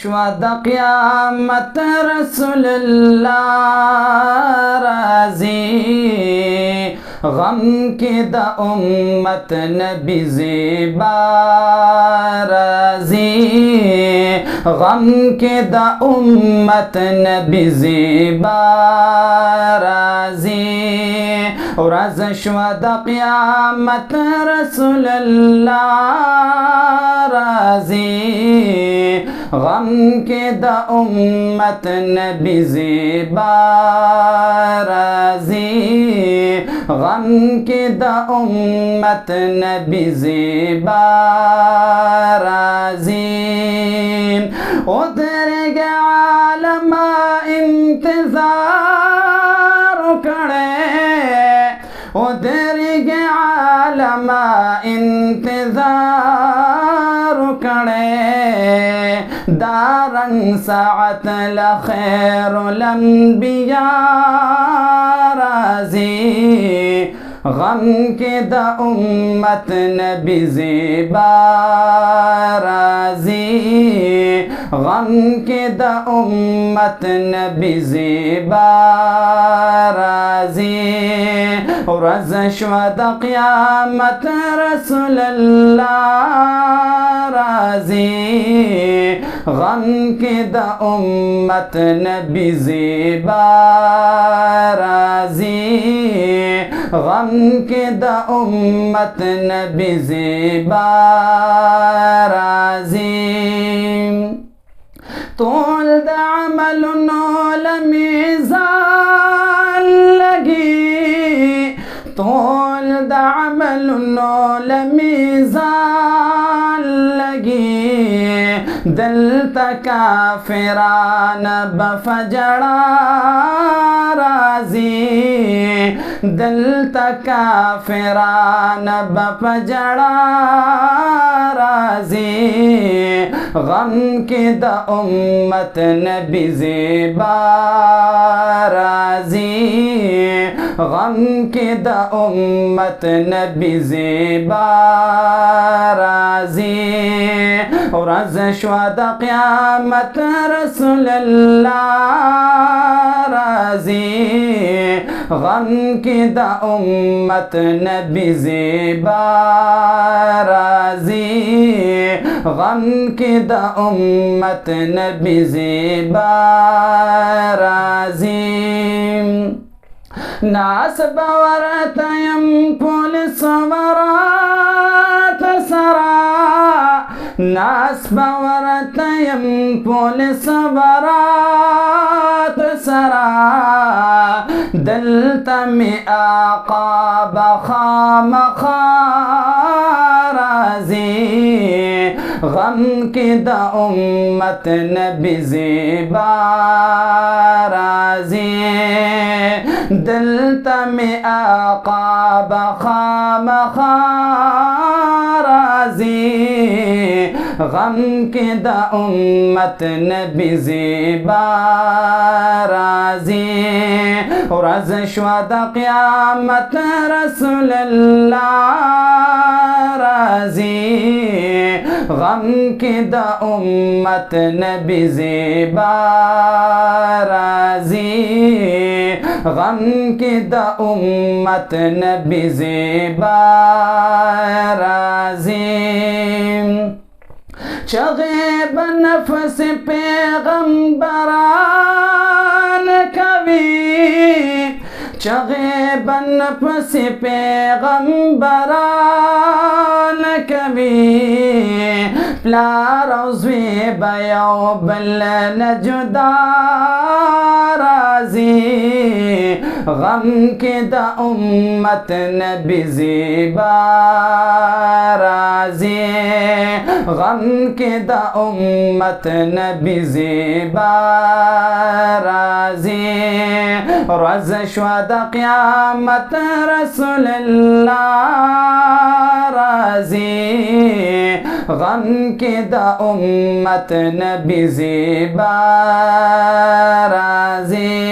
شوا د قیامت رسول الله راځي غم کې د امت نبی زیبا راځي غم کې د امت نبی زیبا راځي ورځ شوا د قیامت رسول الله راځي غم کې د امت نبی زیبا راځي غم کې د امت نبی زیبا راځي او درګه عالم انتظار کړي او درګه عالم انتظار کړي دارن ساعت لخير الانبیاء راځي غم کې د امت نبی زیبا راځي غم کې د امت نبی زیبا راځي ورځ شوا د قیامت رسول الله راځي غم کې د امت نبی زیبا راځي غم کې د امت نبی زیبا راځي طول د عملونو لمیزان لګي طول د عملونو لمیزان لګي دلته کافران بفجړه راځي دلته کافران بفجړه راځي غم کې د امت نبی زیبا راځي غم کې د امت نبی زیبا راځي ورځ شوا د قیامت رسول الله راځي غم کې د امت نبی زیبا راځي غم کې د امت نبی زیبا راځي ناس باورته يم پولیس ورات سرا ناس باورته يم پولیس ورات سرا دلته می آقا بخامخا راځي غم کې د امت نبی زیبا راځي دلته می آقا بخامخا راځي غم کې د امت نبی زیبا راځي ورځ شوا د قیامت رسول الله راځي غم کې د امت نبی زیبا راځي غم کې د امت نبی زیبا راځي چغې بنفس پیغمبران کوي چغې بنفس پیغمبران کوي پلار او زوی به یو بل نه جدا راځي غم کې د امت نبی زیبا راځي غم کې د امت نبی زیبا راځي ورځ شوا د قیامت رسول الله راځي غم کې د امت نبی زیبا راځي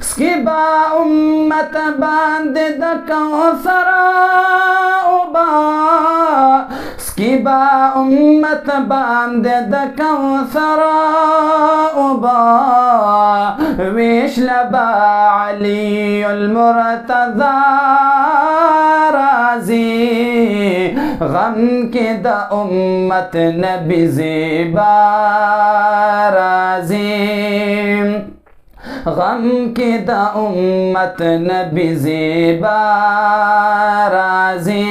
سکی با امت باندې د کوثر او با سکیبا امت باندې د کوثر اوبا ویش لبا علی المرتضی رازی غم کې د امت نبی زیبا رازی غم کې د امت نبی زیبا رازی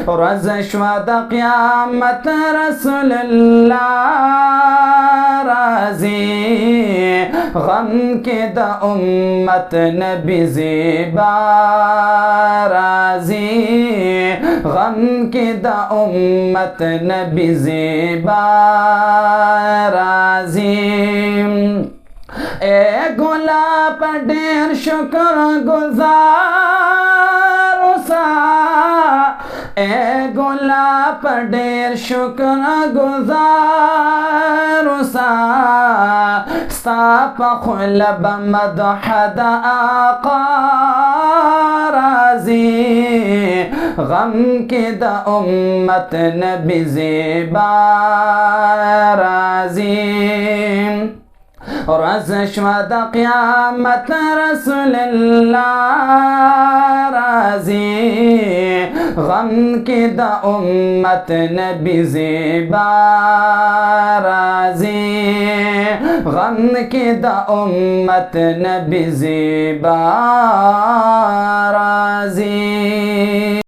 ورځ شوه د قیامت رسول الله رازی غم کې د امت نبی زیبا رازی غم کې د امت نبی زیبا رازی اے گلاب ډیر شکر گزار اوسا اے گلاب ډیر شکر گزار اوسا ستا په خوله به مدح د آقا راځي غم کې د امت نبی زیبا راځي ورځ شوه د قیامت رسول الله راځي غم کې د امت نبی زیبا راځي غم کې د امت نبی زیبا راځي